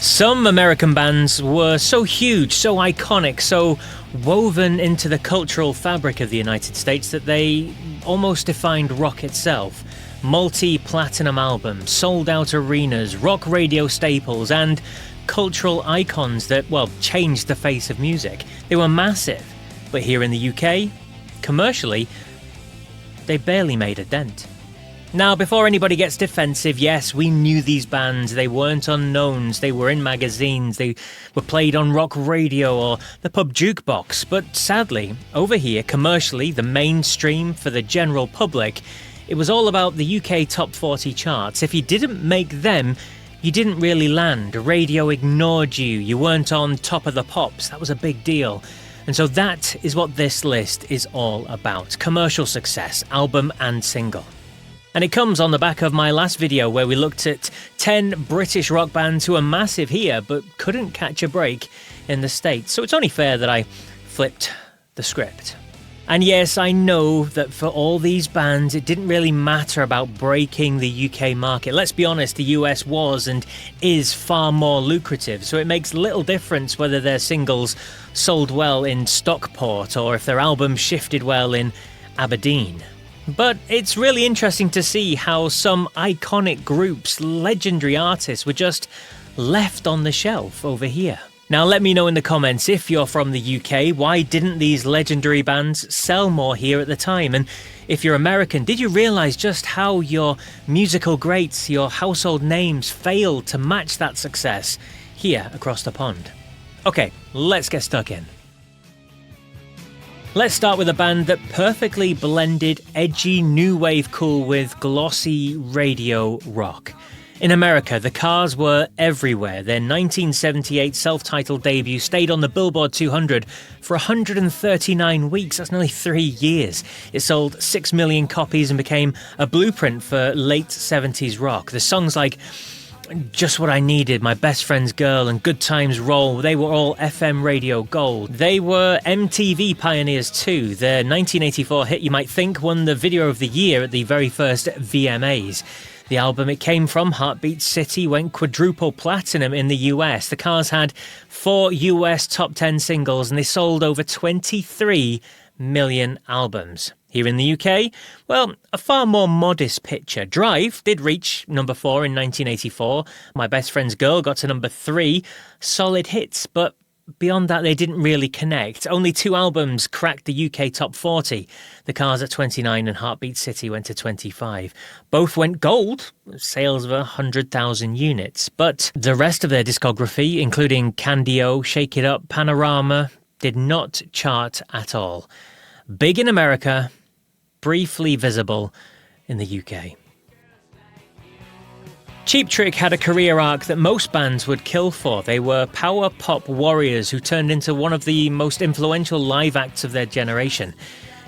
Some American bands were so huge, so iconic, so woven into the cultural fabric of the United States that they almost defined rock itself. Multi-platinum albums, sold-out arenas, rock radio staples, and cultural icons that, well, changed the face of music. They were massive, but here in the UK, commercially, they barely made a dent. Now, before anybody gets defensive, yes, we knew these bands. They weren't unknowns. They were in magazines. They were played on rock radio or the pub jukebox. But sadly, over here, commercially, the mainstream for the general public, it was all about the UK Top 40 charts. If you didn't make them, you didn't really land. Radio ignored you. You weren't on Top of the Pops. That was a big deal. And so that is what this list is all about. Commercial success, album and single. And it comes on the back of my last video where we looked at 10 British rock bands who are massive here but couldn't catch a break in the States. So it's only fair that I flipped the script. And yes, I know that for all these bands, it didn't really matter about breaking the UK market. Let's be honest, the US was and is far more lucrative, so it makes little difference whether their singles sold well in Stockport or if their album shifted well in Aberdeen. But it's really interesting to see how some iconic groups, legendary artists, were just left on the shelf over here. Now let me know in the comments, if you're from the UK, why didn't these legendary bands sell more here at the time? And if you're American, did you realise just how your musical greats, your household names failed to match that success here across the pond? Okay, let's get stuck in. Let's start with a band that perfectly blended edgy new wave cool with glossy radio rock. In America, the Cars were everywhere. Their 1978 self-titled debut stayed on the Billboard 200 for 139 weeks. That's nearly 3 years. It sold 6 million copies and became a blueprint for late 70s rock. The songs like Just What I Needed, My Best Friend's Girl, and Good Times Roll, they were all FM radio gold. They were MTV pioneers too. Their 1984 hit You Might Think won the Video of the Year at the very first VMAs. The album it came from, Heartbeat City, went quadruple platinum in the US. The Cars had 4 US top 10 singles and they sold over 23 million albums. Here in the UK, well, a far more modest picture. Drive did reach number 4 in 1984. My Best Friend's Girl got to number 3. Solid hits, but beyond that they didn't really connect. Only 2 albums cracked the UK top 40. The Cars at 29 and Heartbeat City went to 25. Both went gold, sales of 100,000 units. But the rest of their discography, including Candy-O, Shake It Up, Panorama, did not chart at all. Big in America, briefly visible in the UK. Cheap Trick had a career arc that most bands would kill for. They were power pop warriors who turned into one of the most influential live acts of their generation.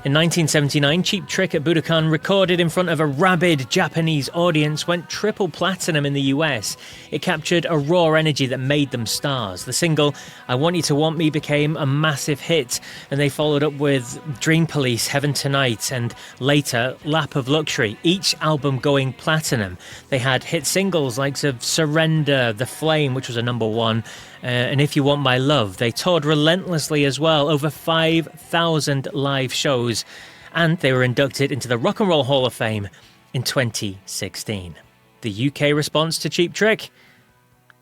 In 1979, Cheap Trick at Budokan recorded in front of a rabid Japanese audience, went triple platinum in the US. It captured a raw energy that made them stars. The single I Want You to Want Me became a massive hit, and they followed up with Dream Police, Heaven Tonight, and later Lap of Luxury, each album going platinum. They had hit singles like of Surrender, The Flame, which was a number 1, and If You Want My Love. They toured relentlessly as well, over 5,000 live shows, and they were inducted into the Rock and Roll Hall of Fame in 2016. The UK response to Cheap Trick?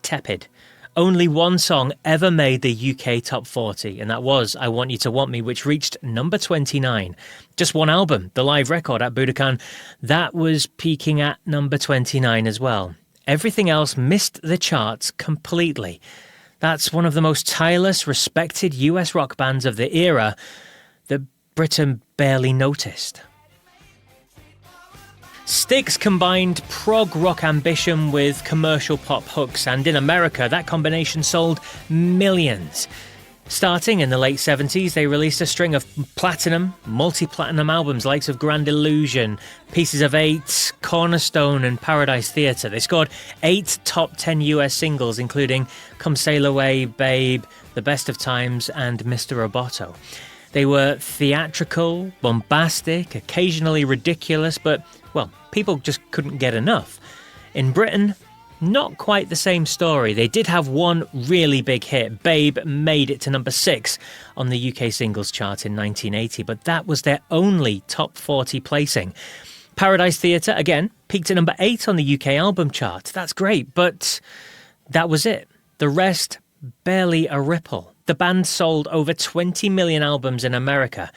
Tepid. Only one song ever made the UK top 40, and that was I Want You to Want Me, which reached number 29. Just one album, the live record at Budokan, that was peaking at number 29 as well. Everything else missed the charts completely. That's one of the most tireless, respected US rock bands of the era that Britain barely noticed. Styx combined prog rock ambition with commercial pop hooks, and in America that combination sold millions. Starting in the late 70s, they released a string of platinum, multi-platinum albums likes of Grand Illusion, Pieces of 8, Cornerstone and Paradise Theatre. They scored 8 top 10 US singles, including Come Sail Away, Babe, The Best of Times and Mr. Roboto. They were theatrical, bombastic, occasionally ridiculous, but, well, people just couldn't get enough. In Britain, not quite the same story. They did have one really big hit. Babe made it to number 6 on the UK singles chart in 1980, but that was their only top 40 placing. Paradise Theatre, again, peaked at number 8 on the UK album chart. That's great, but that was it. The rest, barely a ripple. The band sold over 20 million albums in America.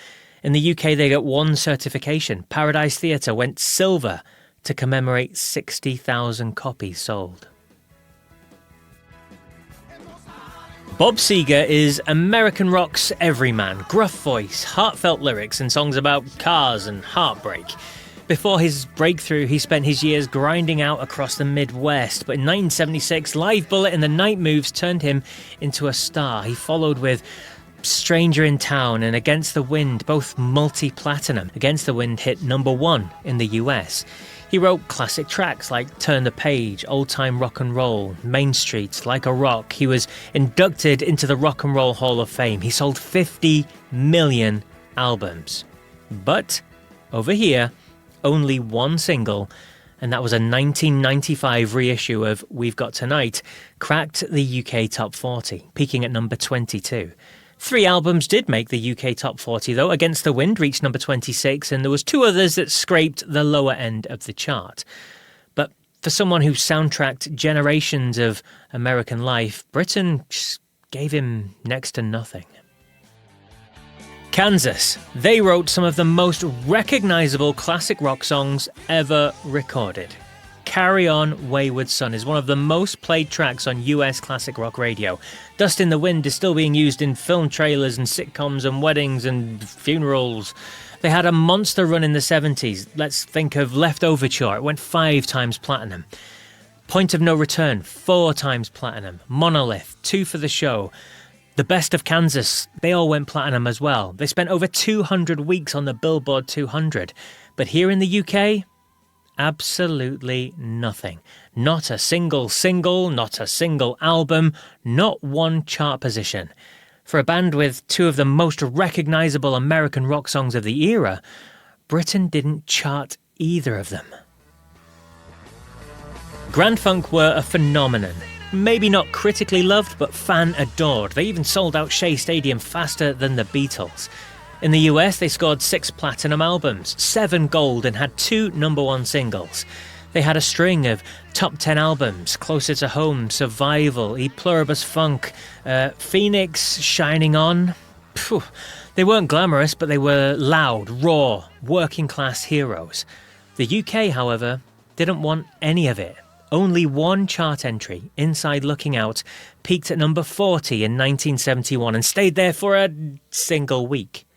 In the UK, they got one certification. Paradise Theatre went silver to commemorate 60,000 copies sold. Bob Seger is American rock's everyman. Gruff voice, heartfelt lyrics, and songs about cars and heartbreak. Before his breakthrough, he spent his years grinding out across the Midwest, but in 1976, Live Bullet and the Night Moves turned him into a star. He followed with Stranger in Town and Against the Wind, both multi-platinum. Against the Wind hit number 1 in the US. He wrote classic tracks like Turn the Page, Old Time Rock and Roll, Main Street, Like a Rock. He was inducted into the Rock and Roll Hall of Fame. He sold 50 million albums. But over here, only one single, and that was a 1995 reissue of We've Got Tonight, cracked the UK Top 40, peaking at number 22. 3 albums did make the UK Top 40 though. Against the Wind reached number 26, and there was 2 others that scraped the lower end of the chart. But for someone who soundtracked generations of American life, Britain just gave him next to nothing. Kansas. They wrote some of the most recognisable classic rock songs ever recorded. Carry On, Wayward Son is one of the most played tracks on US classic rock radio. Dust in the Wind is still being used in film trailers and sitcoms and weddings and funerals. They had a monster run in the 70s. Let's think of Left Overture. It went 5 times platinum. Point of No Return, 4 times platinum. Monolith, 2 for the Show. The Best of Kansas, they all went platinum as well. They spent over 200 weeks on the Billboard 200. But here in the UK, absolutely nothing. Not a single single, not a single album, not one chart position. For a band with 2 of the most recognisable American rock songs of the era, Britain didn't chart either of them. Grand Funk were a phenomenon. Maybe not critically loved, but fan adored. They even sold out Shea Stadium faster than the Beatles. In the US, they scored 6 platinum albums, 7 gold, and had 2 number 1 singles. They had a string of top 10 albums: Closer to Home, Survival, E Pluribus Funk, Phoenix, Shining On. Phew. They weren't glamorous, but they were loud, raw, working class heroes. The UK, however, didn't want any of it. Only one chart entry, Inside Looking Out, peaked at number 40 in 1971 and stayed there for a single week.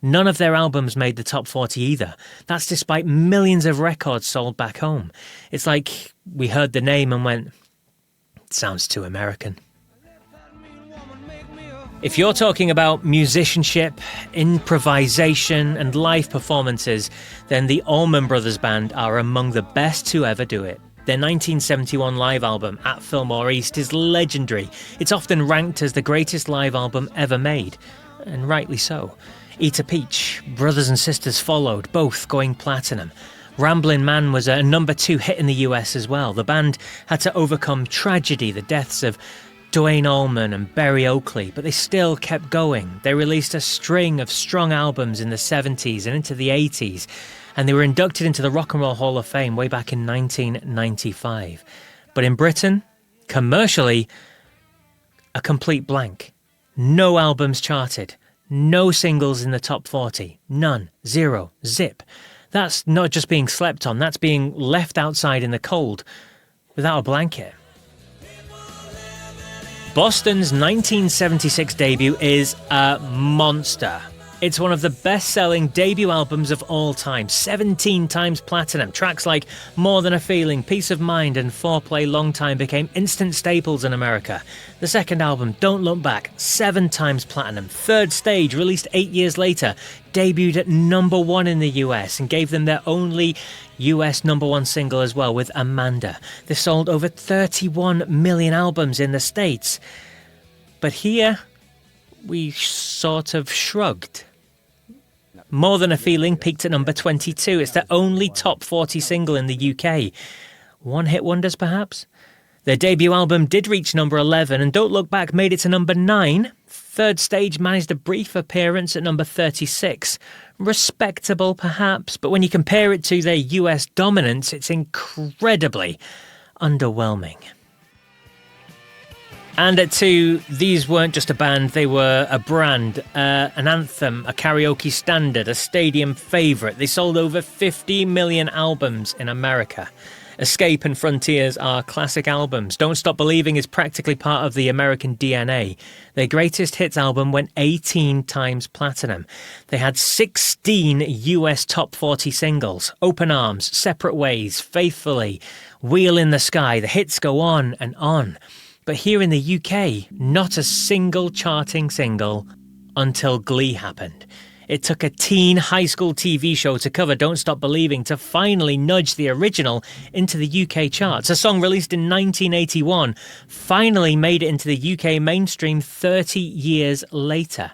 None of their albums made the top 40 either. That's despite millions of records sold back home. It's like we heard the name and went, it sounds too American. If you're talking about musicianship, improvisation and live performances, then the Allman Brothers Band are among the best to ever do it. Their 1971 live album, At Fillmore East, is legendary. It's often ranked as the greatest live album ever made, and rightly so. Eat a Peach, Brothers and Sisters followed, both going platinum. Ramblin' Man was a number 2 hit in the US as well. The band had to overcome tragedy, the deaths of Duane Allman and Berry Oakley, but they still kept going. They released a string of strong albums in the 70s and into the 80s, and they were inducted into the Rock and Roll Hall of Fame way back in 1995. But in Britain, commercially, a complete blank. No albums charted. No singles in the top 40. None. 0. Zip. That's not just being slept on, that's being left outside in the cold without a blanket. Boston's 1976 debut is a monster. It's one of the best-selling debut albums of all time, 17 times platinum. Tracks like More Than a Feeling, Peace of Mind and Foreplay Long Time became instant staples in America. The second album, Don't Look Back, 7 times platinum. Third Stage, released 8 years later, debuted at number 1 in the US and gave them their only US number 1 single as well with Amanda. They sold over 31 million albums in the States. But here, we sort of shrugged. More Than a Feeling peaked at number 22. It's their only top 40 single in the UK. One-hit wonders, perhaps? Their debut album did reach number 11, and Don't Look Back made it to number 9. Third Stage managed a brief appearance at number 36. Respectable, perhaps, but when you compare it to their US dominance, it's incredibly underwhelming. And at 2, these weren't just a band, they were a brand, an anthem, a karaoke standard, a stadium favourite. They sold over 50 million albums in America. Escape and Frontiers are classic albums. Don't Stop Believing is practically part of the American DNA. Their greatest hits album went 18 times platinum. They had 16 US top 40 singles. Open Arms, Separate Ways, Faithfully, Wheel in the Sky. The hits go on and on. But here in the UK, not a single charting single until Glee happened. It took a teen high school TV show to cover Don't Stop Believing to finally nudge the original into the UK charts. A song released in 1981 finally made it into the UK mainstream 30 years later.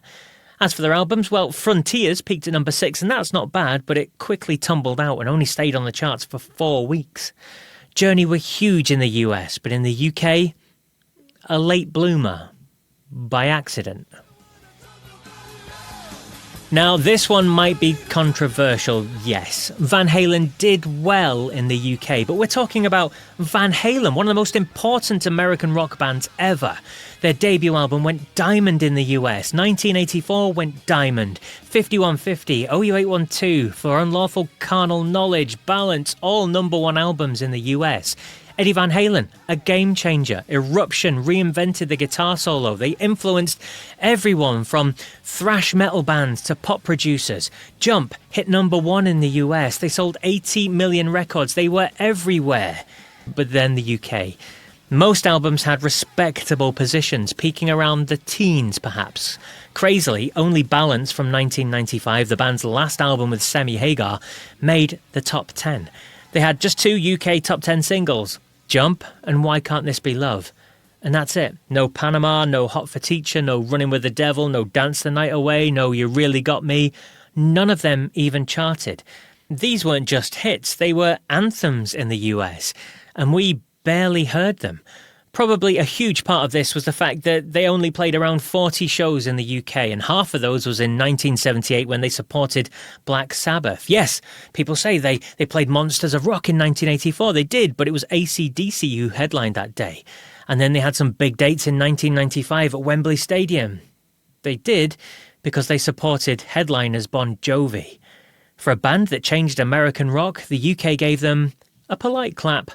As for their albums, well, Frontiers peaked at number 6, and that's not bad, but it quickly tumbled out and only stayed on the charts for 4 weeks. Journey were huge in the US, but in the UK, a late bloomer by accident. Now, this one might be controversial, yes. Van Halen did well in the UK, but we're talking about Van Halen, one of the most important American rock bands ever. Their debut album went diamond in the US. 1984 went diamond. 5150, OU812, For Unlawful Carnal Knowledge, Balance, all #1 albums in the US. Eddie Van Halen, a game changer. Eruption reinvented the guitar solo. They influenced everyone from thrash metal bands to pop producers. Jump hit #1 in the US. They sold 80 million records. They were everywhere. But then the UK. Most albums had respectable positions, peaking around the teens perhaps. Crazily, only Balance from 1995, the band's last album with Sammy Hagar, made the top 10. They had just 2 UK top 10 singles, Jump and Why Can't This Be Love? And that's it. No Panama, no Hot for Teacher, no Running with the Devil, no Dance the Night Away, no You Really Got Me. None of them even charted. These weren't just hits, they were anthems in the US, and we barely heard them. Probably a huge part of this was the fact that they only played around 40 shows in the UK, and half of those was in 1978 when they supported Black Sabbath. Yes, people say they played Monsters of Rock in 1984. They did, but it was AC/DC who headlined that day. And then they had some big dates in 1995 at Wembley Stadium. They did because they supported headliners Bon Jovi. For a band that changed American rock, the UK gave them a polite clap,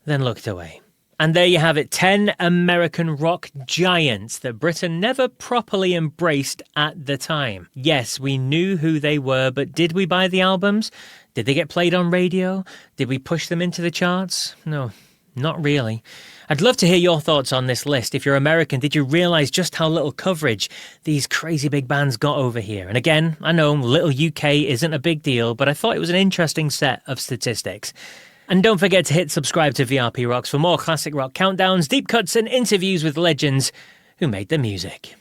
then looked away. And there you have it, 10 American rock giants that Britain never properly embraced at the time. Yes, we knew who they were, but did we buy the albums? Did they get played on radio? Did we push them into the charts? No, not really. I'd love to hear your thoughts on this list. If you're American, did you realise just how little coverage these crazy big bands got over here? And again, I know little UK isn't a big deal, but I thought it was an interesting set of statistics. And don't forget to hit subscribe to VRP Rocks for more classic rock countdowns, deep cuts and interviews with legends who made the music.